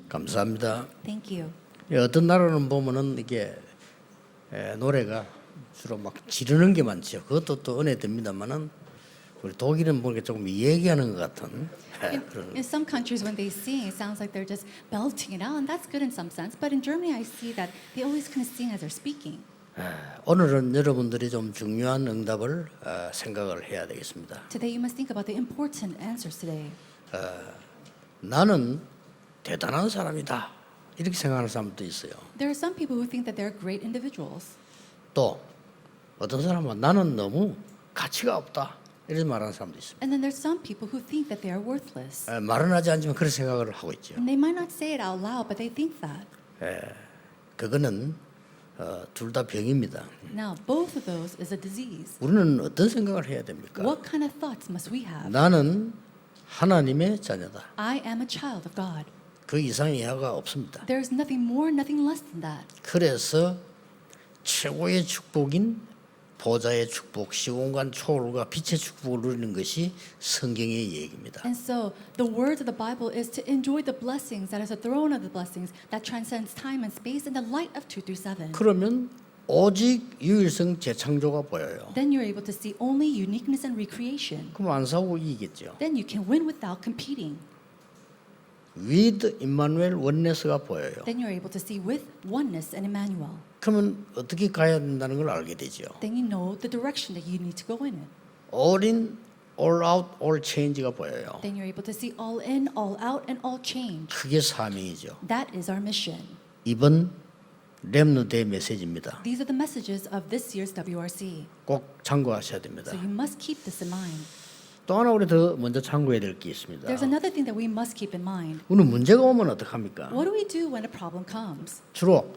감사합니다. Thank you. 어떤 나라는 보면은 이게 노래가 주로 막 지르는 게 많죠. 그것도 또 은혜 됩니다만은 우리 독일은 보니까 조금 얘기하는 것 같은 그런. In some countries, when they sing, it sounds like they're just belting it out, and that's good in some sense. But in Germany, I see that they always kind of sing as they're speaking. 오늘은 여러분들이 좀 중요한 응답을 생각을 해야 되겠습니다. Today, you must think about the important answers today. 나는 대단한 사람이다 이렇게 생각하는 사람도 있어요. There are some people who think that they're great individuals. 또 어떤 사람은 나는 너무 가치가 없다 이렇게 말하는 사람도 있습니다. And then there's some people who think that they are worthless. 말은 하지 않지만 그런 생각을 하고 있죠. And they might not say it out loud, but they think that. 그거는 둘 다 병입니다. Now, both of those is a disease. 우리는 어떤 생각을 해야 됩니까? What kind of thoughts must we have? 나는 하나님의 자녀다. I am a child of God. 그 이상 이하가 없습니다. There's nothing more, nothing less than that. 그래서 최고의 축복인 보좌의 축복, 시공간 초월과 빛의 축복을 누리는 것이 성경의 얘기입니다. And so the words of the Bible is to enjoy the blessings that is the throne of the blessings that transcends time and space in the light of 2-7. 그러면 오직 유일성 재창조가 보여요. Then you're able to see only uniqueness and recreation. 그럼 안 싸우고 이기겠죠. Then you can win without competing. with 임마누엘 원네스가 보여요. Then you're able to see with oneness and Emmanuel. 그러면 어떻게 가야 된다는 걸 알게 되죠. Then you know the direction that you need to go in it. all in, all out, all change가 보여요. Then you're able to see all in, all out, and all change. 그게 사명이죠. That is our mission. 이번 렘넌트의 메시지입니다. These are the messages of this year's WRC. 꼭 참고하셔야 됩니다. So you must keep this in mind. 또 하나 우리 더 먼저 참고해야 될 게 있습니다. There's another thing that we must keep in mind. 우리는 문제가 오면 어떡합니까? What do we do when a problem comes? 주로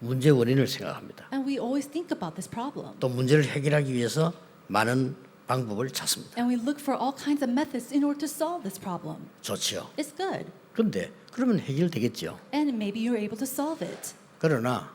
문제 원인을 생각합니다. And we always think about this problem. 또 문제를 해결하기 위해서 많은 방법을 찾습니다. And we look for all kinds of methods in order to solve this problem. 좋지요. It's good. 그런데 그러면 해결되겠죠. And maybe you're able to solve it. 그러나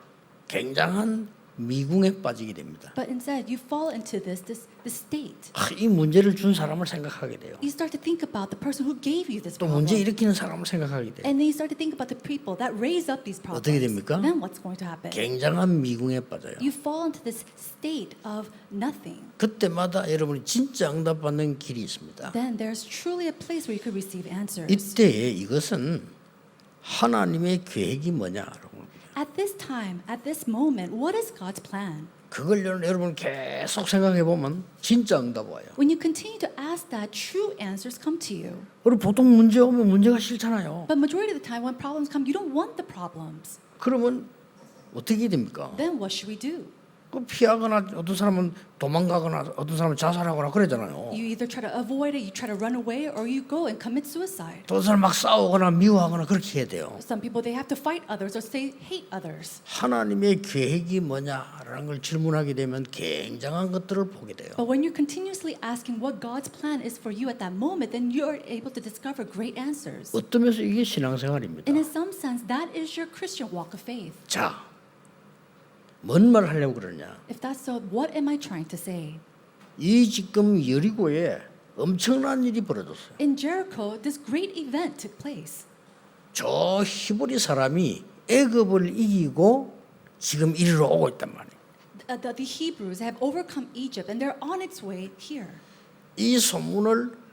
굉장한 미궁에 빠지게 됩니다. But instead, you fall into this state. 이 문제를 준 사람을 생각하게 돼요. You start to think about the person who gave you this 또 problem. 문제 일으키는 사람을 생각하게 돼요. And then you start to think about the people that raise up these problems. 어떻게 됩니까? Then what's going to happen? 굉장한 미궁에 빠져요. You fall into this state of nothing. 그때마다 여러분이 진짜 응답받는 길이 있습니다. Then there's truly a place where you could receive answers. 이때 이것은 하나님의 계획이 뭐냐라고 At this time, at this moment, what is God's plan? 그걸 여러분 계속 생각해 보면 진짜 응답 와요. When you continue to ask that, true answers come to you. 우리 보통 문제 오면 문제가 싫잖아요. But majority of the time, when problems come, you don't want the problems. 그러면 어떻게 됩니까? Then what should we do? 그 피하거나 어떤 사람은 도망가거나 어떤 사람은 자살하거나 그러잖아요. You either try to avoid it, you try to run away, or you go and commit suicide. 또 어떤 사람 막 싸우거나 미워하거나 그렇게 해야 돼요. Some people, they have to fight others or say hate others. 하나님의 계획이 뭐냐라는 걸 질문하게 되면 굉장한 것들을 보게 돼요. But when you're continuously asking what God's plan is for you at that moment, then you're able to discover great answers. 어떤 면에서 이게 신앙생활입니다. And in some sense, that is your Christian walk of faith. 자, 뭔 말을 하려고 그러냐? If that's so, what am I trying to say? 이 지금 여리고에 엄청난 일이 벌어졌어요. In Jericho, this great event took place. 저 히브리 사람이 애굽을 이기고 지금 이리로 오고 있단 말이에요. The Hebrews have overcome Egypt and they're on its way here. 이 소문을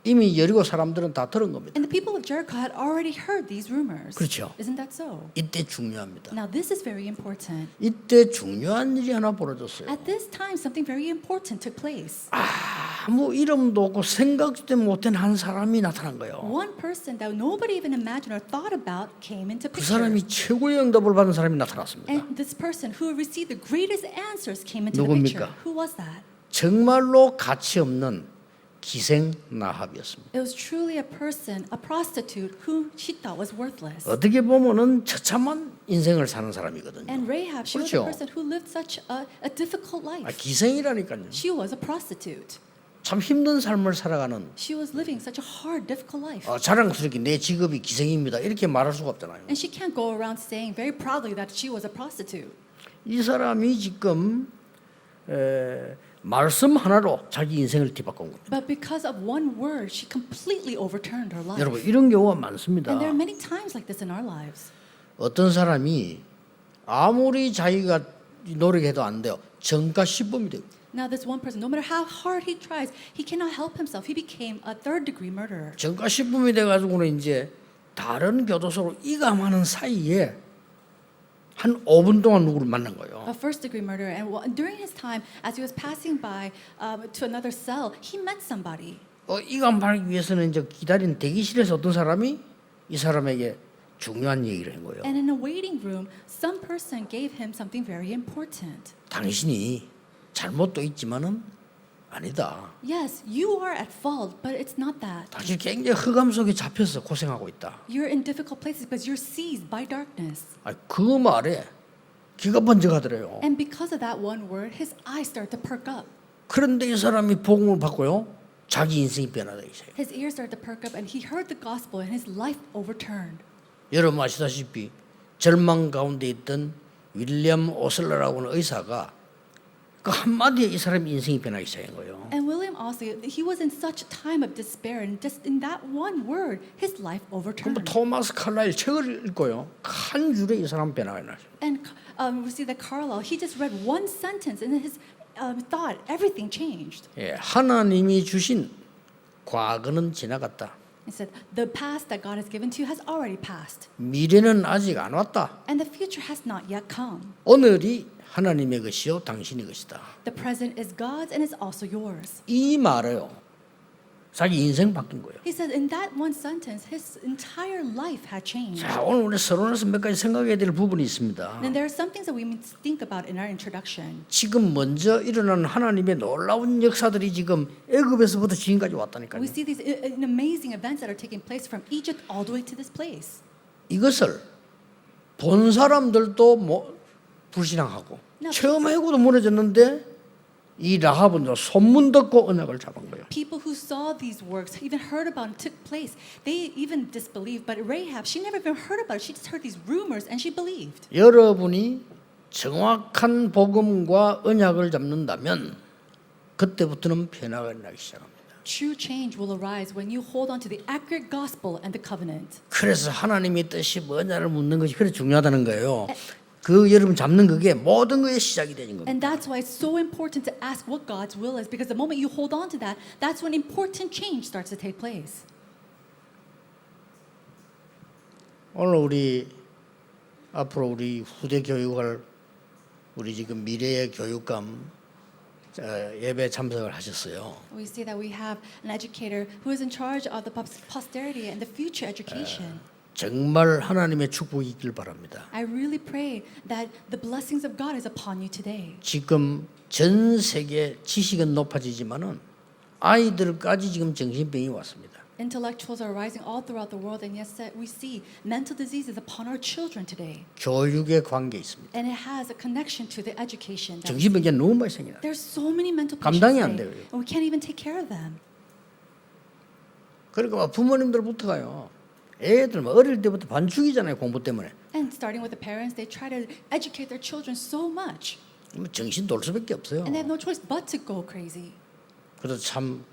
이미 여리고 사람들은 다 들은 겁니다. And the people of Jericho had already heard these rumors. 그렇죠. Isn't that so? 이때 중요합니다. Now this is very important. 이때 중요한 일이 하나 벌어졌어요. At this time, something very important took place. 아무 이름도 없고 생각도 못한 한 사람이 나타난 거예요. One person that nobody even imagined or thought about came into 그 picture. 사람이 최고의 응답을 받은 사람이 나타났습니다. And this person who received the greatest answers came into the 누굽니까? picture. Who was that? 정말로 가치 없는 기생 나합이었습니다. It was truly a person, a prostitute, who she thought was worthless. 어떻게 보면은 처참한 인생을 사는 사람이거든요. And Rahab, she was 그렇죠. a person who lived such a difficult life. 기생이라니까요. She was a prostitute. 참 힘든 삶을 살아가는 She was living such a hard, difficult life. 자랑스럽게 내 직업이 기생입니다. 이렇게 말할 수가 없잖아요. And she can't go around saying very proudly that she was a prostitute. 이 사람이 지금 말씀 하나로 자기 인생을 뒤바꾼 겁니다. But because of one word, she completely overturned her life. 여러분 이런 경우가 많습니다. And there are many times like this in our lives. 어떤 사람이 아무리 자기가 노력해도 안 돼요. 전과 10범이 돼요. Now this one person, no matter how hard he tries, he cannot help himself. He became a third-degree murderer. 전과 10범이 돼가지고는 이제 다른 교도소로 이감하는 사이에 한 5분 동안 누구를 만난 거예요. A first-degree murderer, and during his time, as he was passing by to another cell, he met somebody. 이감하기 위해서는 이제 기다린 대기실에서 어떤 사람이 이 사람에게 중요한 얘기를 한 거예요. And in a waiting room, some person gave him something very important. 당신이 잘못도 있지만은 아니다. Yes, you are at fault, but it's not that. 당신 굉장히 흑암 속에 잡혀서 고생하고 있다. You're in difficult places because you're seized by darkness. 그 말에 귀가 번쩍하더래요. And because of that one word, his eyes start to perk up. 그런데 이 사람이 복음을 받고요, 자기 인생이 변화되기 시작해요. His ears started to perk up, and he heard the gospel, and his life overturned. 여러분 아시다시피 절망 가운데 있던 윌리엄 오슬러라고는 의사가 그 한마디에 이 사람의 인생이 변하기 시작한 거예요. And William Osley, he was in such a time of despair, and just in that one word, his life 그럼 overturned. 토마스 칼라일 책을 읽고요, 한 줄에 이 사람 변화가 났어요. And we see that Carlyle, he just read one sentence, and his thought, everything changed. 예, 하나님이 주신 과거는 지나갔다. He said, the past that God has given to you has already passed, 미래는 아직 안 왔다. and the future has not yet come. 오늘이 하나님의 것이요 당신의 것이다. The present is God's, and it's also yours. 이 말을요, 자기 인생 바뀐 거예요. He said, in that one sentence, his entire life had changed. 자, 오늘 우리 서론에서 몇 가지 생각해야 될 부분이 있습니다. And there are some things that we need to think about in our introduction. 지금 먼저 일어난 하나님의 놀라운 역사들이 지금 애굽에서부터 지금까지 왔다니까요. We see these amazing events that are taking place from Egypt all the way to this place. 이것을 본 사람들도 불신앙하고 처음 해고도 무너졌는데 이 라합은 소문 듣고 언약을 잡은 거예요. People who saw these works, even heard about it, took place. They even disbelieved. But Rahab, she never even heard about it. She just heard these rumors and she believed. 여러분이 정확한 복음과 언약을 잡는다면 그때부터는 변화가 나기 시작합니다. True change will arise when you hold on to the accurate gospel and the covenant. 그래서 하나님의 뜻이 뭐냐를 묻는 것이 그렇게 중요하다는 거예요. 그 여러분 잡는 그게 모든 것의 시작이 되는 겁니다. And that's why it's so important to ask what God's will is, because the moment you hold on to that, that's when important change starts to take place. 오늘 우리 앞으로 우리 후대 교육할 우리 지금 미래의 교육감 예배 참석을 하셨어요. We see that we have an educator who is in charge of the posterity and the future education. 정말 하나님의 축복이 있길 바랍니다. I really pray that the blessings of God is upon you today. 지금 전 세계 지식은 높아지지만은 아이들까지 지금 정신병이 왔습니다. Intellectuals are rising all throughout the world, and yes, we see mental diseases upon our children today. 교육의 관계 있습니다. And it has a connection to the education. 정신병이 너무 많이 생겨나. There's so many mental patients 감당이 안 today, 돼요. and we can't even take care of them. 그러니까 부모님들부터가요. 애들 어릴 때부터 반죽이잖아요, 공부 때문에. And starting with the parents, they try to educate their children so much, 정신 돌 수밖에 없어요. and they have no choice but to go crazy. 그래서 참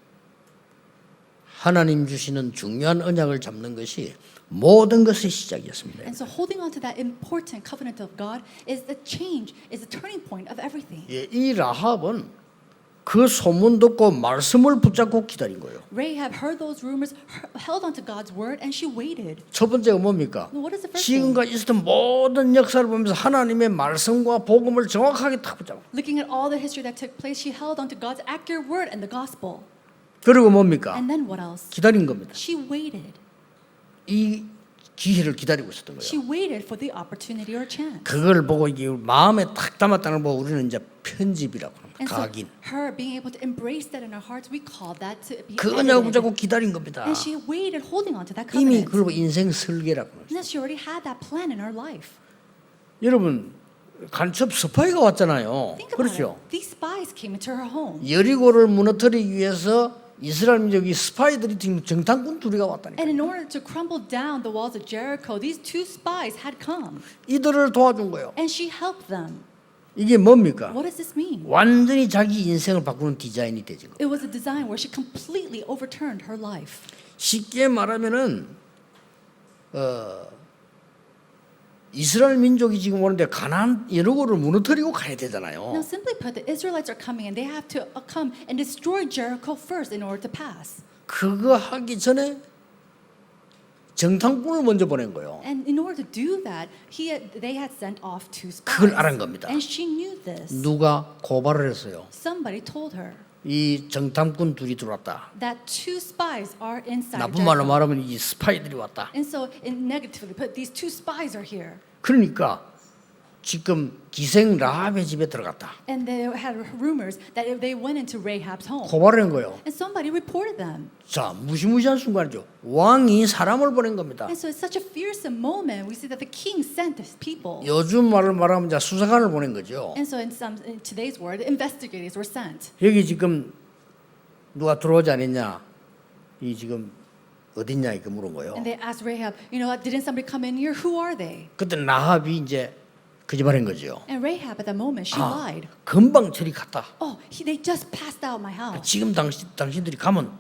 하나님 주시는 중요한 언약을 잡는 것이 모든 것의 시작이었습니다. And so holding on to that important covenant of God is the change, is the turning point of everything. 예, 이 라합은 그 소문 듣고 말씀을 붙잡고 기다린 거예요. Rahab heard those rumors, held on to God's word, and she waited. 첫 번째가 뭡니까? What is the first thing? 지금까지 있었던 모든 역사를 보면서 하나님의 말씀과 복음을 정확하게 딱 붙잡고. Looking at all the history that took place, she held on to God's accurate word and the gospel. 그리고 뭡니까? And then what else? 기다린 겁니다. She waited. 이 기회를 기다리고 있었던 She 거예요. waited for the opportunity or chance. 그걸 보고 이게 마음에 탁 담았다는 거 우리는 이제 편집이라고 합니다. And so 각인. her being able to embrace that in her hearts, we call that to be 그 언약을 edited. 붙잡고 기다린 겁니다. And she waited, holding on to that 이미 covenant. 그리고 인생 설계라고 합니다. And that she already had that plan in her life. 여러분 간첩 스파이가 왔잖아요. Think about 그렇죠? it. These spies came into her home. 여리고를 무너뜨리기 위해서 이스라엘 민족이 스파이들이 지금 정탐꾼 둘이가 왔다니까. And in order to crumble down the walls of Jericho, these two spies had come. 이들을 도와준 거예요. And she helped them. 이게 뭡니까? What does this mean? 완전히 자기 인생을 바꾸는 디자인이 되죠. It was a design where she completely overturned her life. 쉽게 말하면은 이스라엘 민족이 지금 오는데 가나안 여리고를 무너뜨리고 가야 되잖아요. Now, simply put, the Israelites are coming and they have to come and destroy Jericho first in order to pass. 그거 하기 전에 정탐꾼을 먼저 보낸 거예요. And in order to do that, they had sent off 2 spies. 그걸 알은 겁니다. And she knew this. 누가 고발을 했어요. Somebody told her 이 정탐꾼 둘이 들어왔다. that 2 spies are inside 나쁜 말로 Jericho. 말하면 이 스파이들이 왔다. And so, negatively put, these 2 spies are here. 그러니까 지금 기생 라합의 집에 들어갔다. And they had rumors that they went into Rahab's home. 고발을 한 거예요. And somebody reported them. 자, 무시무시한 순간이죠. 왕이 사람을 보낸 겁니다. And so it's such a fearsome moment. We see that the king sent his people. 요즘 말을 말하면 이제 수사관을 보낸 거죠. And so in today's word, investigators were sent. 여기 지금 누가 들어오지 않았냐? 이 지금 어딨냐 이렇게 물은 거예요. And they asked Rahab, didn't somebody come in here? Who are they? 그때 라합이 이제 거짓말한 거죠. And Rahab at that moment, she lied. 금방 저리 갔다. Oh, they just passed out my house. 지금 당신들이 가면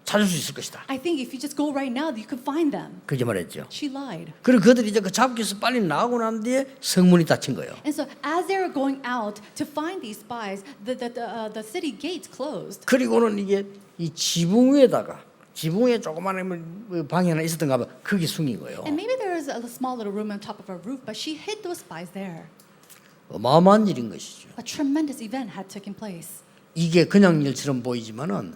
찾을 수 있을 것이다. I think if you just go right now, you can find them. 거짓말했죠. She lied. 그리고 그들이 이제 그 잡기에서 빨리 나오고 난 뒤에 성문이 닫힌 거예요. And so as they were going out to find these spies, the city gates closed. 그리고는 이게 이 지붕 위에 조그마한 방이 하나 있었던가 봐. 거기 숨긴 거예요. And maybe there was a small little room on top of a roof, but she hid those spies there. 어마어마한 일인 것이죠. A tremendous event had taken place. 이게 그냥 일처럼 보이지만은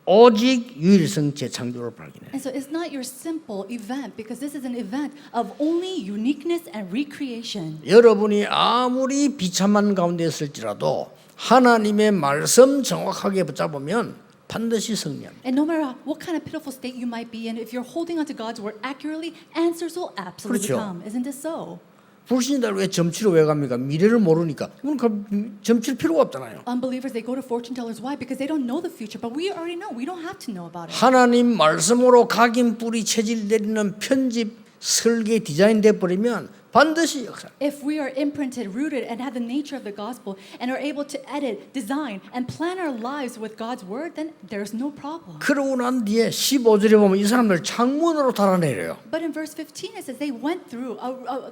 오직 유일성 재창조를 발견해. And so it's not your simple event because this is an event of only uniqueness and recreation. 여러분이 아무리 비참한 가운데 있을지라도 하나님의 말씀 정확하게 붙잡으면 반드시 승리합니다. And no matter what kind of pitiful state you might be in, if you're holding onto God's word accurately, answers will absolutely 그렇죠. come. Isn't it so? 불신자를 왜 점치러 왜 갑니까? 미래를 모르니까. 그럼 점칠 필요가 없잖아요. Unbelievers, they go to fortune tellers. Why? Because they don't know the future. But we already know. We don't have to know about it. 하나님 말씀으로 각인 뿌리 체질 내리는 편집 설계 디자인돼 버리면 반드시 역사. If we are imprinted, rooted, and have the nature of the gospel, and are able to edit, design, and plan our lives with God's word, then there's no problem. 그러고 난 뒤에 15절에 보면 이 사람들 창문으로 달아내려요. But in verse 15 it says they went through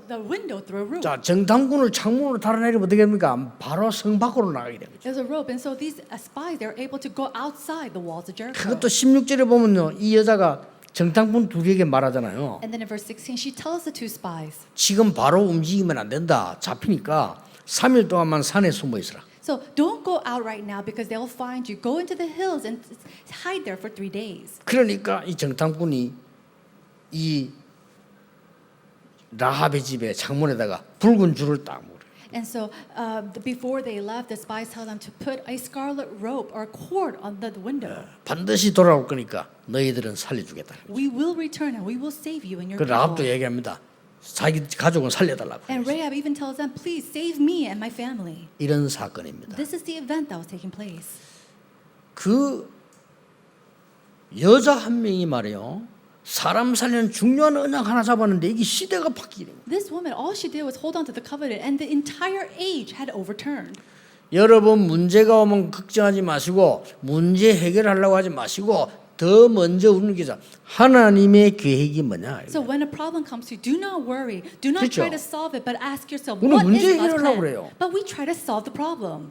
the window through a roof. 자, 정탐꾼을 창문으로 달아내리면 어떻게 됩니까? 바로 성 밖으로 나가게 됩니다. There's a rope, and so these spies they're able to go outside the walls of Jericho. 그것도 16절에 보면요, 이 여자가 정탐꾼 둘에게 말하잖아요. And then in verse 16 she tells the 2 spies. 지금 바로 움직이면 안 된다. 잡히니까 3일 동안만 산에 숨어 있으라. So don't go out right now because they'll find you. Go into the hills and hide there for 3 days. 그러니까 이 정탐꾼이 이 라합의 집에 창문에다가 붉은 줄을 딱 물어요. And so before they left, the spies tell them to put a scarlet rope or cord on the window. 반드시 돌아올 거니까 너희들은 살려주겠다. We will return and we will save you and your 그 라합도 people. 얘기합니다. 자기 가족은 살려달라고. And Rahab even tells them, please save me and my family. 이런 사건입니다. This is the event that was taking place. 그 여자 한 명이 말이요. 사람 살리는 중요한 언약 하나 잡았는데 이게 시대가 바뀌는 거예요. This woman, all she did was hold on to the covenant and the entire age had overturned. 여러분 문제가 오면 걱정하지 마시고 문제 해결하려고 하지 마시고 더 먼저 우는 게자 하나님의 계획이 뭐냐. So when a problem comes to you, do not worry. Do not 그렇죠. try to solve it, but ask yourself, 우리는 what 문제 is God's 해결하려고 plan? 그래요. But we try to solve the problem.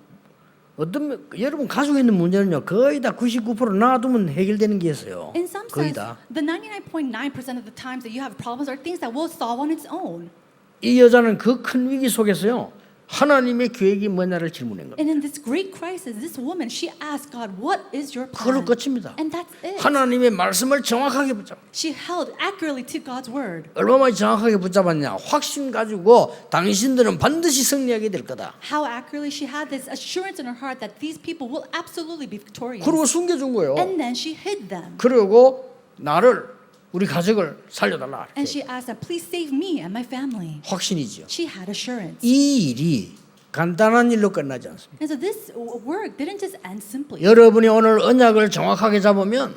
여러분 가지고 있는 문제는요 거의 다 99% 놔두면 해결되는 게 있어요. In some 거의 sense, 다. the 99.9% of the times that you have problems are things that will solve on its own. 이 여자는 그 큰 위기 속에서요 하나님의 계획이 뭐냐를 질문한 겁니다. And in this great crisis, this woman, she asked God, what is your 그걸로 plan? 끝입니다. And that's it. 하나님의 말씀을 정확하게 붙잡아. She held accurately to God's word. 얼마나 정확하게 붙잡았냐? 확신 가지고 당신들은 반드시 승리하게 될 거다. How accurately she had this assurance in her heart that these people will absolutely be victorious. 그리고 숨겨준 거예요. And then she hid them. 그리고 나를 우리 가족을 살려달라. And she asked that, please save me and my family. 확신이죠. She had assurance. 이 일이 간단한 일로 끝나지 않습니다. And so this work didn't just end simply. 여러분이 오늘 언약을 정확하게 잡으면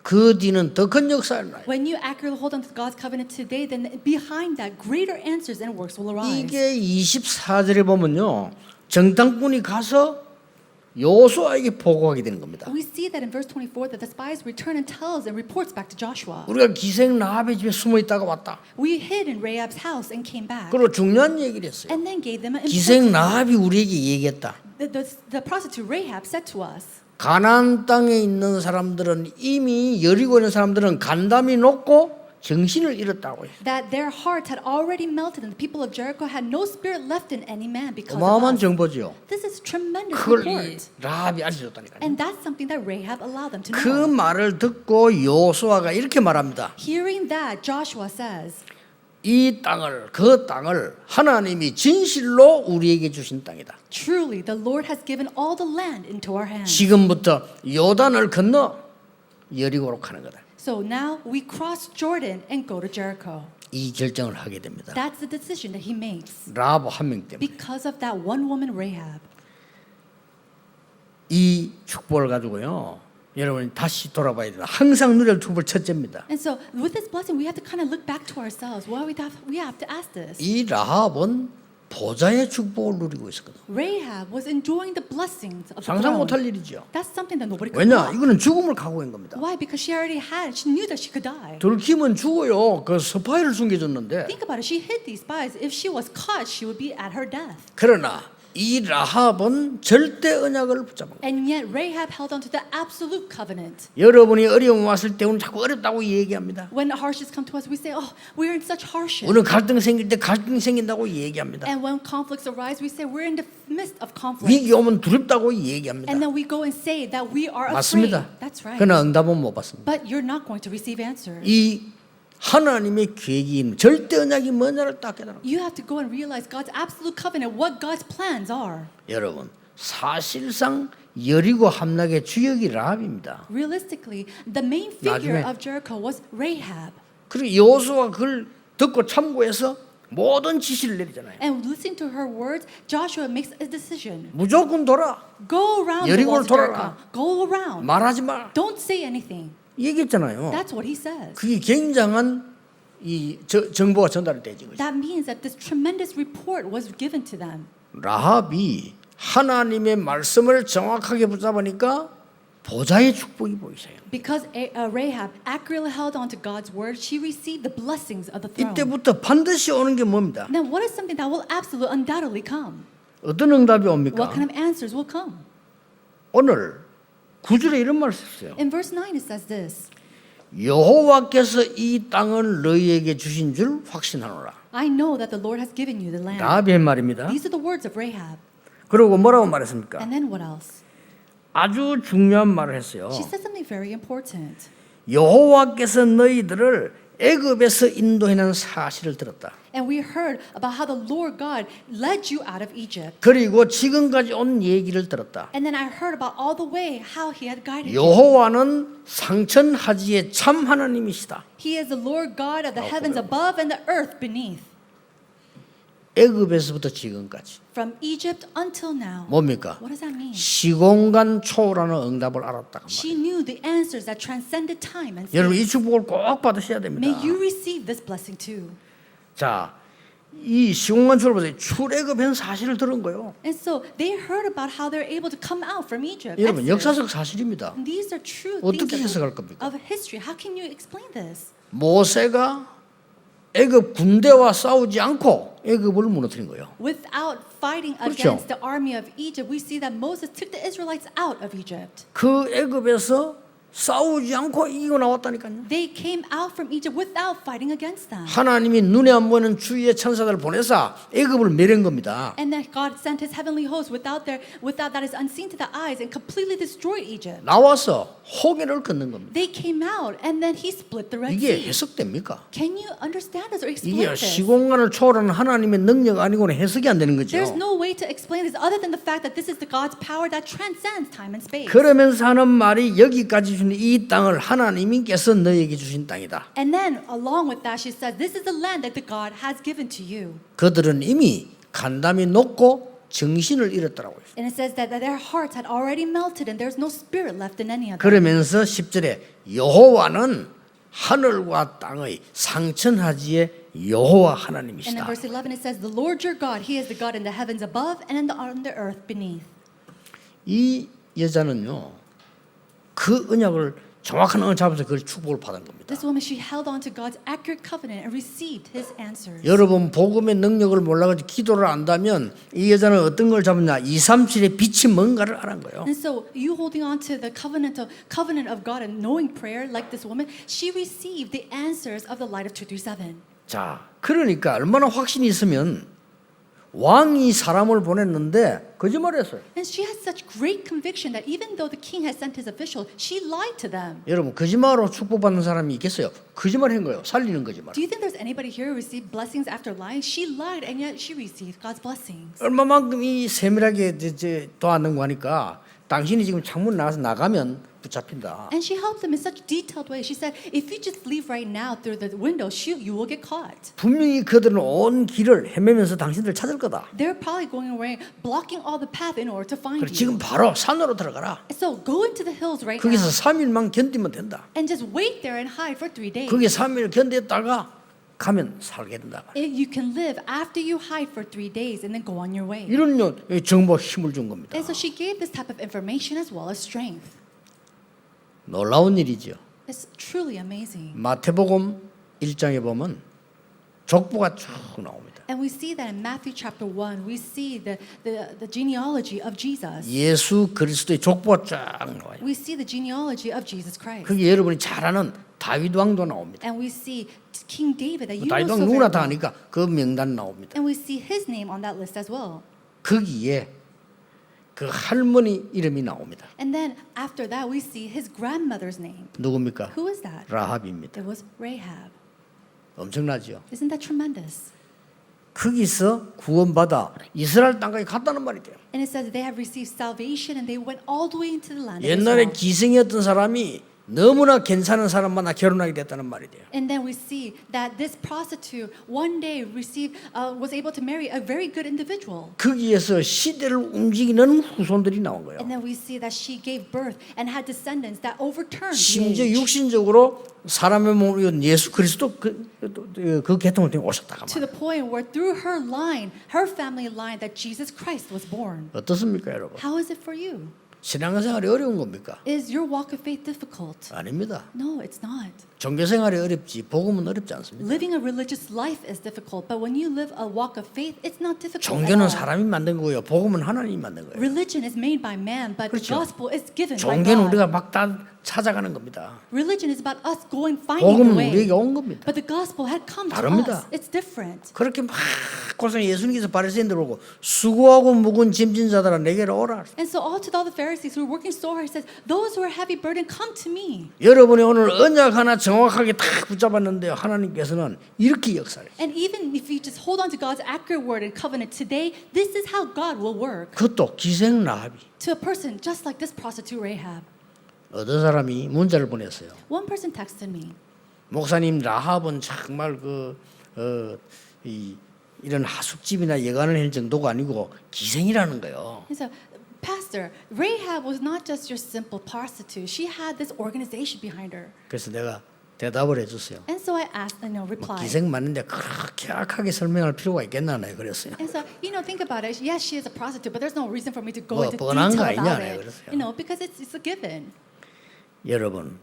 그 뒤는 더 큰 역사를 나요. When you accurately hold on to God's covenant today, then behind that, greater answers and works will arise. 이게 24절에 보면요. 정탐꾼이 가서 여호수아에게 보고하게 되는 겁니다. We see that in verse 24 that the spies return and tells and reports back to Joshua. 우리가 기생 라합의 집에 숨어 있다가 왔다. We hid in Rahab's house and came back. 그리고 중요한 얘기를 했어요. And then gave them an 기생 important. 라합이 우리에게 얘기했다. The prostitute Rahab said to us 가나안 땅에 있는 사람들은 이미 여리고 있는 사람들은 간담이 높고 정신을 잃었다고 해요. that their hearts had already melted and the people of Jericho had no spirit left in any man because of 어마어마한 us. 정보지요. This is tremendous 그걸 이 report. 라합이 알려줬다니까요. And that's something that Rahab allowed them to 그 know. 말을 듣고 여호수아가 이렇게 말합니다. Hearing that, Joshua says, 이 땅을 그 땅을 하나님이 진실로 우리에게 주신 땅이다. truly the Lord has given all the land into our hands. 지금부터 요단을 건너 여리고로 가는 거다. So now we cross Jordan and go to Jericho. 이 결정을 하게 됩니다. That's the decision that he makes. 라합 한 명 때문에. Because of that one woman Rahab. 이 축복을 가지고요. 여러분 다시 돌아봐야 된다. 항상 누릴 축복 첫째입니다. And so with this blessing we have to kind of look back to ourselves. Well, we have to ask this. 이 라합은 보좌의 축복을 누리고 있었거든. Rahab was enjoying the blessings of the 상상 throne. 못할 일이죠. That's something that nobody could 왜냐? do. 이거는 죽음을 각오한 겁니다. Why? Because she already she knew that she could die. 들키면 죽어요. 그 스파이를 숨겨줬는데. Think about it. She hid these spies. If she was caught, she would be at her death. 그러나 이 라합은 절대 언약을 붙잡은 거예요. And yet Rahab held on to the absolute covenant. 여러분이 어려움 왔을 때 우리는 자꾸 어렵다고 얘기합니다. When harshness come to us, we say, "Oh, we're in such hardship." 우리는 갈등 생길 때 갈등 생긴다고 얘기합니다. And when conflicts arise, we say we're in the midst of conflict. 위기 오면 두렵다고 얘기합니다. And then we go and say that we are afraid. 맞습니다. That's right. 그러나 응답은 못 받습니다. But you're not going to receive answers. 이 하나님의 계획인 절대 언약이 뭐냐를 딱 깨달아. You have to go and realize God's absolute covenant, what God's plans are. 여러분 사실상 여리고 함락의 주역이 라합입니다. Realistically, the main figure 나중에- of Jericho was Rahab. 그리고 여호수아가 그걸 듣고 참고해서 모든 지시를 내리잖아요. And listening to her words, Joshua makes a decision. 무조건 돌아. Go around the 여리고를 walls of Jericho. 돌아라. Go around. 말하지 마. Don't say anything. 얘기했잖아요. That's what he says. 그게 굉장한 이 정보가 전달되지. That means that this tremendous report was given to them. 라합이 하나님의 말씀을 정확하게 붙잡으니까 보좌의 축복이 보이세요. Because Rahab accurately held on to God's word, she received the blessings of the throne. 이때부터 반드시 오는 게 뭡니다? Then what is something that will absolutely undoubtedly come? 어떤 응답이 What 옵니까? kind of answers will come? 오늘 9절에 이런 말을 썼어요. In verse 9 it says this. 여호와께서 이 땅을 너희에게 주신 줄 확신하노라. I know that the Lord has given you the land. 라합이 한 말입니다. These are the words of Rahab. 그리고 뭐라고 말했습니까? And then what else? 아주 중요한 말을 했어요. She said something very important. 여호와께서 너희들을 애굽에서 인도해낸 사실을 들었다. And we heard about how the Lord God led you out of Egypt. 그리고 지금까지 온 얘기를 들었다. And then I heard about all the way how he had guided you. 여호와는 상천하지의 참 하나님이시다. He is the Lord God of the heavens above and the earth beneath. 애굽에서부터 지금까지 From Egypt until now. 뭡니까? What does that mean? 시공간 초월하는 응답을 알았다. 그 She knew the answers that transcended time and 여러분 이 space. 축복을 꼭 받으셔야 됩니다. May you receive this blessing too. 자, 이 시공간 초월 보세요. 출애굽한 사실을 들은 거예요. And so they heard about how they're able to come out from Egypt. 여러분 Exodus. 역사적 사실입니다. And these are true 어떻게 things 해석할 겁니까? of history. How can you explain this? 모세가 애굽 군대와 싸우지 않고 애굽을 무너뜨린 거예요. Without fighting 그렇죠. against the army of Egypt, we see that Moses took the Israelites out of Egypt. 그 애굽에서 싸우지 않고 이기고 나왔다니까요. They came out from Egypt without fighting against them. 하나님이 눈에 안 보이는 주위의 천사들을 보내서 애굽을 멸한 겁니다. And that God sent His heavenly host without that is unseen to the eyes and completely destroyed Egypt. 나와서 홍해를 걷는 겁니다. They came out and then He split the Red 이게 Sea. 뭐 해석됩니까? Can you understand this or 이게 explain this? 시공간을 초월하는 하나님의 능력 아니고는 해석이 안 되는 거죠. There's no way to explain this other than the fact that this is the God's power that transcends time and space. 그러면서 하는 말이 여기까지 주신 이 땅을 하나님께서 너에게 주신 땅이다. And then along with that, she says, "This is the land that the God has given to you." 그들은 이미 간담이 녹고 정신을 잃었더라고요. And it says that their hearts had already melted and there's no spirit left in any of them. 그러면서 10절에 여호와는 하늘과 땅의 상천하지의 여호와 And in 하나님이시다. verse 11 it says, "The Lord your God, He is the God in the heavens above and on the earth beneath." 이 여자는요, 그 언약을 정확한 언약 잡아서 그 축복을 받은 겁니다. This woman, she held on to God's accurate covenant and received His answers. 여러분 복음의 능력을 몰라가지고 기도를 안다면 이 여자는 어떤 걸 잡았냐? 237의 빛이 뭔가를 알은 거예요. And so, you holding on to the covenant of God and knowing prayer like this woman, she received the answers of the light of 237. 자, 그러니까 얼마나 확신이 있으면 왕이 사람을 보냈는데 거짓말했어요. And she had such great conviction that even though the king had sent his official, she lied to them. 여러분 거짓말로 축복받는 사람이 있겠어요? 거짓말한 거예요. 살리는 거짓말. Do you think there's anybody here who received blessings after lying? She lied and yet she received God's blessings. 얼마만큼 이 세밀하게 도왔는가 하니까 당신이 지금 창문 나가서 나가면 붙잡힌다. And she helped them in such detailed way. She said, if you just leave right now through the window, you will get caught. 분명히 그들은 온 길을 헤매면서 당신들 찾을 거다. They're probably going away, blocking all the path in order to find 그래, you. 지금 바로 산으로 들어가라. So go into the hills right 거기서 now 3일만 견디면 된다. and just wait there and hide for 3 days. 거기 3일 견디다가 가면 살게 된다. You can live after you hide for 3 days and then go on your way. 이런 정보 힘을 준 겁니다. And so she gave this type of information as well as strength. 놀라운 일이죠. It's truly amazing. 마태복음 1장에 보면 족보가 쭉 나옵니다. And we see that in Matthew chapter 1, we see the genealogy of Jesus. 예수 그리스도의 족보가 쫙 나와요. We see the genealogy of Jesus Christ. 거기 여러분이 잘 아는 다윗 왕도 나옵니다. And we see King David that you know 다윗 왕 so 누구나 very 다 well. 아니까 그 명단 나옵니다. And we see his name on that list as well. 거기에 그 할머니 이름이 나옵니다. And then after that, we see his grandmother's name. 누굽니까? Who is that? 라합입니다. It was Rahab. 엄청나죠. Isn't that tremendous? 거기서 구원받아 이스라엘 땅까지 갔다는 말이 돼요. And it says they have received salvation and they went all the way into the land of 옛날에 Israel. 기생이었던 사람이 너무나 괜찮은 사람 만나 결혼하게 됐다는 말이 돼요. And then we see that this prostitute one day was able to marry a very good individual. 거기에서 시대를 움직이는 후손들이 나온 거예요. And then we see that she gave birth and had descendants that overturned 심지어 the age. 육신적으로 사람의 몸 예수 그리스도 그 계통을 통해 오셨다가 To the point where through her line, her family line, that Jesus Christ was born. 어떻습니까, 여러분? How is it for you? 신앙생활이 어려운 겁니까? Is your walk of faith difficult? 아닙니다. No, it's not. 종교생활이 어렵지 복음은 어렵지 않습니다. Living a religious life is difficult, but when you live a walk of faith, it's not difficult at 종교는 all. 사람이 만든 거고요. 복음은 하나님이 만든 거예요. Religion is made by man, but the 그렇죠. gospel is given by 종교는 God. 우리가 막 다 찾아가는 겁니다. Religion is about us going finding 복음은 the way. 우리에게 온 겁니다. But the gospel had come to 다릅니다. us. It's different. 그렇게 막 고생 예수님께서 바리새인들 보고 수고하고 무거운 짐진 자들아 내게로 오라. And so all the Pharisees who were working so hard says, those who are heavy burdened, come to me. 여러분이 오늘 언약 하나 정확하게 딱 붙잡았는데 하나님께서는 이렇게 역사를. And even if you just hold on to God's accurate word and covenant today, this is how God will work. 그것도 기생 라합이. To a person just like this prostitute Rahab. 어떤 사람이 문자를 보냈어요. One person texted me. 목사님 라합은 정말 이런 하숙집이나 여관을 할 정도가 아니고 기생이라는 거예요. And so, Pastor, Rahab was not just your simple prostitute. She had this organization behind her. 그래서 내가 대답을 해줬어요. And so I asked, replied. 기생 맞는데 그렇게 악하게 설명할 필요가 있겠나 네 그랬어요. And so, think about it. Yes, she is a prostitute, but there's no reason for me to go 뭐 into 뻔한 detail 거 아니냐, about 네, it. 그랬어요. Because it's a given. 여러분,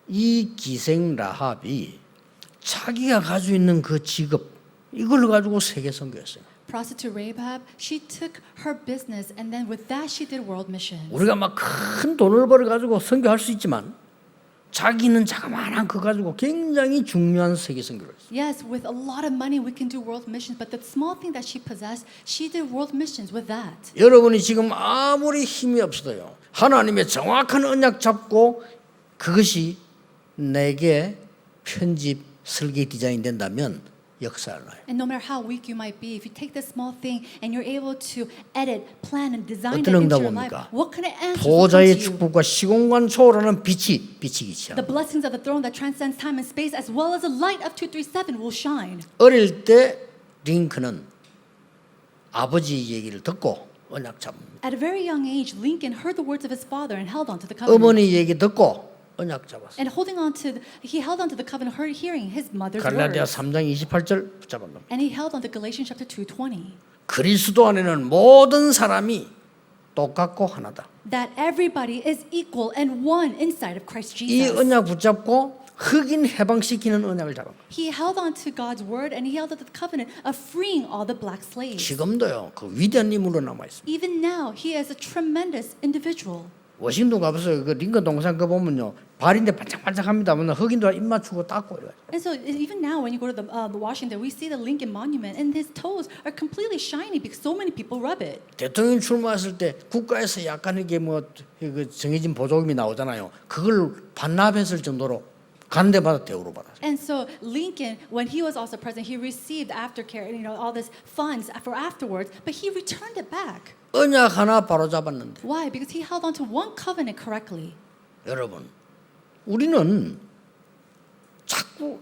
이 기생 라합이 자기가 가지고 있는 그 직업 이걸 가지고 세계 선교했어요. Prostitute Rahab, she took her business and then with that she did world missions. 우리가 막 큰 돈을 벌어 가지고 선교할 수 있지만 자기는 자그마한 거 가지고 굉장히 중요한 세계 선교를 했어요. Yes, with a lot of money we can do world missions, but the small thing that she possessed, she did world missions with that. 여러분이 지금 아무리 힘이 없어도요. 하나님의 정확한 언약 잡고 그것이 내게 편집 설계 디자인 된다면 역사를 나요. And no matter how weak you might be, if you take this small thing and you're able to edit, plan, and design it 어떤 into 응답 your life, 옵니까? what kind of answers will come 보좌의 to you? 축복과 시공간 초월하는 빛이 비치기치야. The blessings of the throne that transcends time and space, as well as the light of 237 will shine. 어릴 때 링컨은 아버지 얘기를 듣고 언약 잡습니다. At a very young age, Lincoln heard the words of his father and held on to the covenant. 어머니 얘기 듣고 언약 잡았어요. And he held on to the covenant, hearing his mother's 갈라디아 words. 3장 28절 붙잡은 겁니다. And he held on to Galatians chapter 2:20. 그리스도 안에는 모든 사람이 똑같고 하나다. That everybody is equal and one inside of Christ 이 Jesus. 언약 붙잡고 흑인 해방시키는 언약을 잡은 거예요. He held on to God's word and he held on to the covenant of freeing all the black slaves. 지금도요. 그 위대한 인물로 남아 있습니다. Even now, he is a tremendous individual. 워싱턴 가보세요. 그 링컨 동상 그 보면요. 발인데 반짝반짝합니다만 흑인도 입 맞추고 닦고 이래요. And so even now, when you go to the Washington, we see the Lincoln Monument, and his toes are completely shiny because so many people rub it. 대통령 출마했을 때 국가에서 약간 이게 뭐 그 정해진 보조금이 나오잖아요. 그걸 반납했을 정도로 간대받아 대우로 받았어요. And so Lincoln, when he was also president, he received aftercare, all this funds for afterwards, but he returned it back. 언약 하나 바로 잡았는데 Why? Because he held on to one covenant correctly. 여러분 우리는 자꾸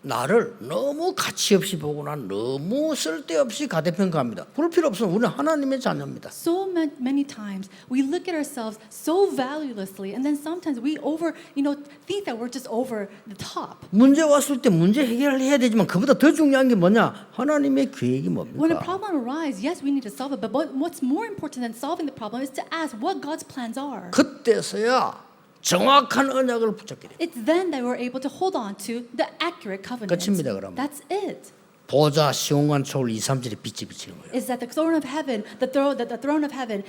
나를 너무 가치 없이 보거나 너무 쓸데없이 가대평가합니다. 그럴 필요 없어요. 우리는 하나님의 자녀입니다. So many times we look at ourselves so valuelessly, and then sometimes we think that we're just over the top. 문제 왔을 때 문제 해결을 해야 되지만 그보다 더 중요한 게 뭐냐? 하나님의 계획이 When a 뭡니까? problem arises, yes, we need to solve it, but what's more important than solving the problem is to ask what God's plans are. 그때서야 정확한 언약을 붙잡게 돼요. It's then that we're able to hold on to the accurate covenant. 끝입니다, 그러면. That's it. 보좌 시온관 초월 2, 3절에 빛이 비치는 거예요. Is that the throne of heaven, the throne of heaven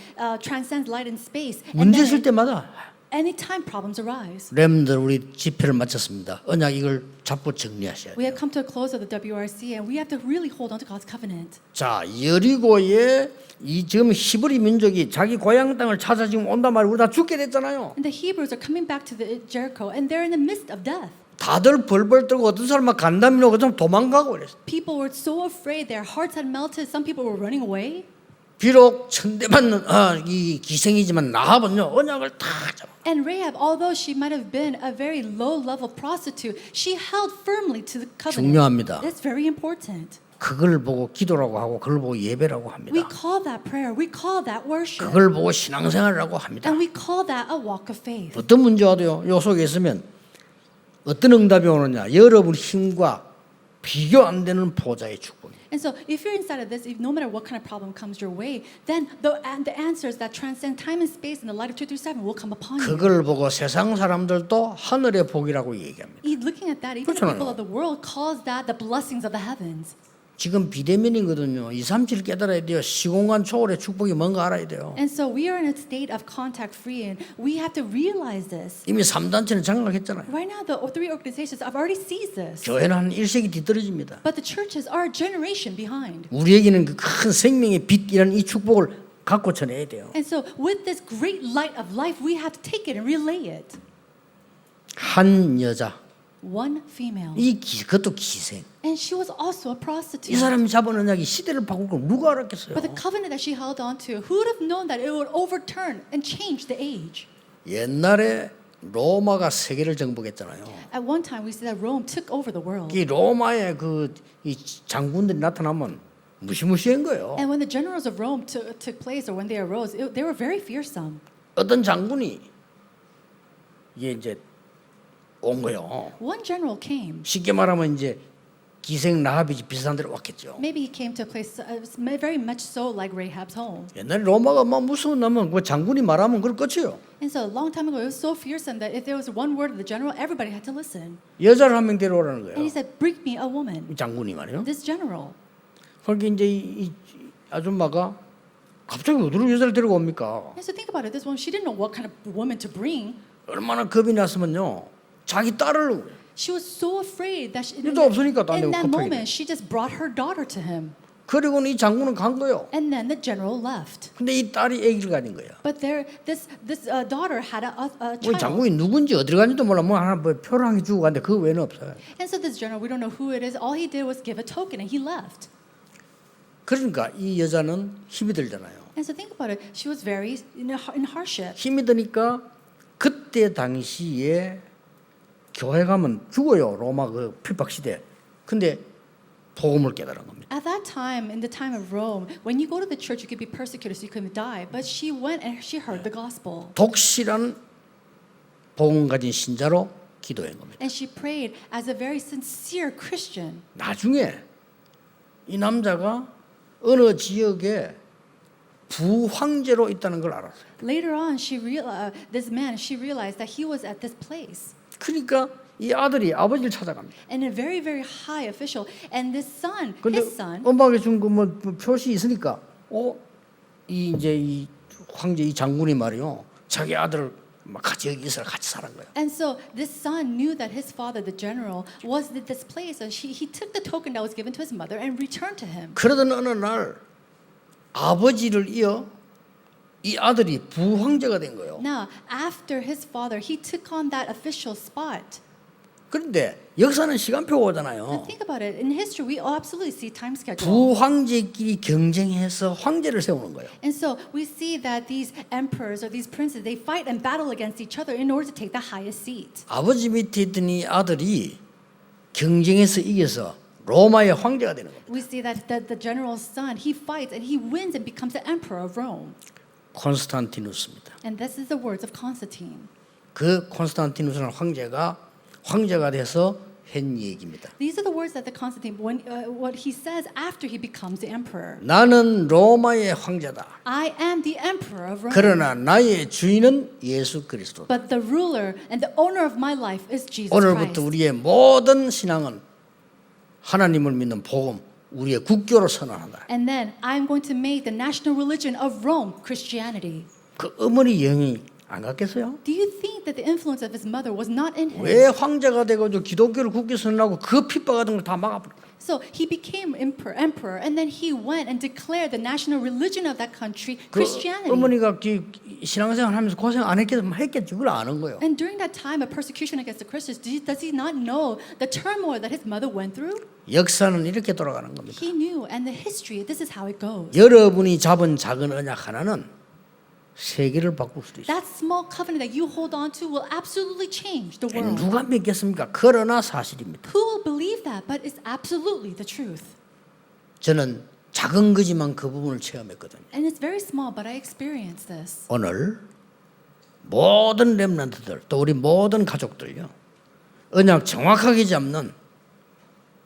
transcends light and space. 문제 And 있을 then 때마다 anytime problems arise. 렘들 우리 집회를 마쳤습니다. 언약 이걸 잡고 정리하셔야 We 돼요. have come to a close of the WRC, and we have to really hold on to God's covenant. 자, 여리고에 이 지금 히브리 민족이 자기 고향 땅을 찾아 지금 온단 말이에요. 우리 다 죽게 됐잖아요. And the Hebrews are coming back to the Jericho, and they're in the midst of death. 다들 벌벌 떨고 어떤 사람은 간담이라고 좀 도망가고 그랬어요. People were so afraid; their hearts had melted. Some people were running away. 비록 천대받는 이 기생이지만 나합은요 언약을 다 잡아. And Rahab, although she might have been a very low-level prostitute, she held firmly to the covenant. 중요합니다. That's very important. 그걸 보고 기도라고 하고 그걸 보고 예배라고 We 합니다. call that prayer. We call that worship. 그걸 보고 신앙생활이라고 합니다. And we call that a walk of faith. 어떤 문제 와도요 요 속에 있으면 어떤 응답이 오느냐 여러분 힘과 비교 안 되는 보좌의 축복입니다. And so, if you're inside of this, no matter what kind of problem comes your way, then the answers that transcend time and space in the light of 237 will come upon you. 그걸 보고 세상 사람들도 하늘의 복이라고 얘기합니다. Looking at that, even the 그렇잖아요. people of the world calls that the blessings of the heavens. 지금 비대면이거든요. 2, 3, 7 깨달아야 돼요. 시공간 초월의 축복이 뭔가 알아야 돼요. And so we are in a state of contact free, and we have to realize this. 이미 3단체는 장악했잖아요. Right now, the three organizations have already seized this. 교회는 한 1세기 뒤떨어집니다. But the churches are a generation behind. 우리에게는 그 큰 생명의 빛이라는 이 축복을 갖고 전해야 돼요. And so, with this great light of life, we have to take it and relay it. 한 여자, One female. 그것도 기생. And she was also a 이 prostitute. 사람이 잡은 언약이 시대를 바꿀 걸 누가 알았겠어요? But the covenant that she held on to, who would have known that it would overturn and change the age? 옛날에 로마가 세계를 정복했잖아요. At one time, we see that Rome took over the world. 이 로마의 이 장군들이 나타나면 무시무시한 거예요. And when the generals of Rome took place, or when they arose, they were very fearsome. 어떤 장군이 이게 이제 온 거예요. One general came. 쉽게 말하면 이제 기생 라합이 비슷한 데로 왔겠죠. Maybe he came to a place very much so like Rahab's home. 옛날에 로마가 막 무서웠나면 그 장군이 말하면 그걸 끝이에요. And so a long time ago, it was so fearsome that if there was one word of the general, everybody had to listen. 여자를 한 명 데려오라는 And he 거예요. said, "Bring me a woman." 이 장군이 말이요. This general. 그러니까 이제 이 아줌마가 갑자기 어디로 여자를 데리고 옵니까? And so think about it. This woman, she didn't know what kind of woman to bring. 얼마나 겁이 났으면요. 자기 딸을 She was so afraid that 여자 없으니까 딴 데 in that 급하게 moment, she just brought her daughter to him. 그리고는 이 장군은 간 거예요. And then the general left. 근데 이 딸이 아기를 가진 거예요. But this daughter had a 우리 child. 장군이 누군지 어디로 간지도 몰라. 뭐 하나 뭐 표를 한 개 주고 갔는데 그 외에는 없어요. And so this general, we don't know who it is. All he did was give a token, and he left. 그러니까 이 여자는 힘이 들잖아요. And so think about it. She was very in hardship. 힘이 드니까 그때 당시에 교회 가면 죽어요. 로마 그 필박 시대. 근데 복음을 깨달은 겁니다. At that time, in the time of Rome, when you go to the church, you could be persecuted, so you couldn't die. But she went and she heard the gospel. 독실한 복음 가진 신자로 기도한 겁니다. And she prayed as a very sincere Christian. 나중에 이 남자가 어느 지역에 부황제로 있다는 걸 알았어요. Later on, this man, she realized that he was at this place. 그러니까 이 아들이 아버지를 찾아갑니다. And a very, very high official. And this son, 근데 his son, 엄마가 준 그 뭐 표시 있으니까 이 이제 이 황제 이 장군이 말이요 자기 아들을 막 같이 여기 있으라 같이 사는 거예요. and so this son knew that his father, the general, was at this place, and he took the token that was given to his mother and returned to him. 그러던 어느 날 아버지를 이어 이 아들이 부황제가 된 거예요. Now, after his father, he took on that official spot. 그런데 역사는 시간표가 And 오잖아요. think about it. In history, we absolutely see time schedule. 부황제끼리 경쟁해서 황제를 세우는 거예요. And so we see that these emperors or these princes, they fight and battle against each other in order to take the highest seat. 아버지 밑에 있던 이 아들이 경쟁해서 이겨서 로마의 황제가 되는 겁니다. We see that the general's son, he fights and he wins and becomes the emperor of Rome. 콘스탄티누스입니다. And this is the words of Constantine. 그 콘스탄티누스라는 황제가 돼서 한 얘기입니다. These are the words that the Constantine, what he says after he becomes the emperor. 나는 로마의 황제다. I am the emperor of Rome. 그러나 나의 주인은 예수 그리스도다. But the ruler and the owner of my life is Jesus 오늘부터 Christ. 우리의 모든 신앙은 하나님을 믿는 복음, 우리의 국교로 선언한다. And then I'm going to make the national religion of Rome Christianity. 그 어머니 영이 안 갔겠어요? Do you think that the influence of his mother was not in him? 왜 황제가 돼가지고 기독교를 국교 선언하고 그 핍박하던 걸 다 막아버려? So he became emperor, and then he went and declared the national religion of that country 그 Christianity. 어머니가 신앙생활 하면서 고생 안 했겠지? 그걸 아는 거예요. And during that time of persecution against the Christians, does he not know the turmoil that his mother went through? 역사는 이렇게 돌아가는 겁니다. He knew, and the history, this is how it goes. 여러분이 잡은 작은 언약 하나는 세계를 바꿀 수도 있어요. That small covenant that you hold on to will absolutely change the world. 누가 믿겠습니까? 그러나 사실입니다. Who will believe that? But it's absolutely the truth. 저는 작은 거지만 그 부분을 체험했거든요. And it's very small, but I experienced this. 오늘 모든 렘넌트들 또 우리 모든 가족들요. 언약 정확하게 잡는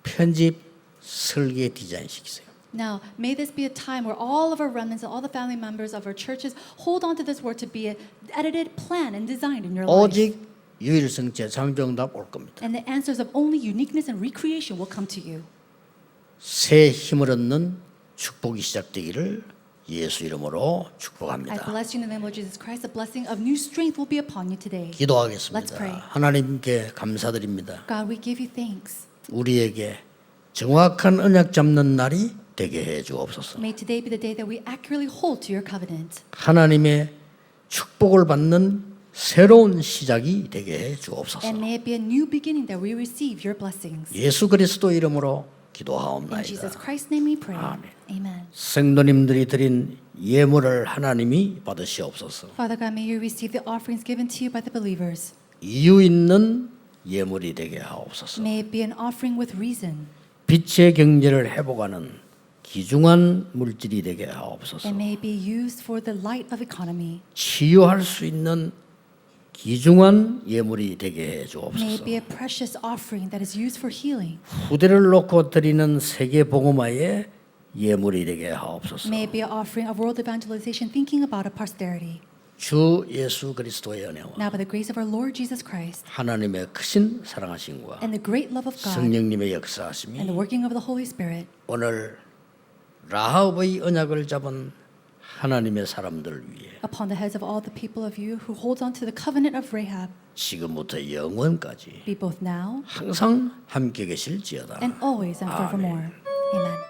편집 설계 디자인 시키세요. Now, may this be a time where all of our remnants and all the family members of our churches hold on to this word to be edited, planned, and designed in your life. 오직 유일성 재창정답 올 겁니다. And the answers of only uniqueness and recreation will come to you. 새 힘을 얻는 축복이 시작되기를 예수 이름으로 I 축복합니다. bless you in the name of Jesus Christ. The blessing of new strength will be upon you today. Let's 기도하겠습니다. pray. 하나님께 감사드립니다. God, we give you thanks. 우리에게 정확한 언약 잡는 날이 되게 해 주옵소서. May today be the day that we accurately hold to your covenant. 하나님의 축복을 받는 새로운 시작이 되게 해 주옵소서. And may it be a new beginning that we receive your blessings. 예수 그리스도 이름으로 In 기도하옵나이다. Jesus Christ's name we pray. 아멘. Amen. 성도님들이 드린 예물을 하나님이 받으시옵소서. Father God, may you receive the offerings given to you by the believers. 이유 있는 예물이 되게 하옵소서. May it be an offering with reason. 빛의 경제를 회복하는 귀중한 물질이 되게 하옵소서. And may it be used for the light of economy. 치유할 수 있는 귀중한 예물이 되게 해 May it 주옵소서. be a precious offering that is used for healing. 후대를 놓고 드리는 세계 복음화의 예물이 되게 하옵소서. May it be an offering of world evangelization thinking about a posterity. 주 예수 그리스도의 은혜와 Now by the grace of our Lord Jesus Christ 하나님의 크신 사랑하심과 and the great love of God 성령님의 and the 역사하심이 working of the Holy Spirit 오늘 라합의 언약을 잡은 하나님의 사람들 위해 upon the heads of all the people of you who hold on to the covenant of Rahab 지금부터 영원까지 be both now 항상 함께 계실지어다. and always and forevermore. Amen.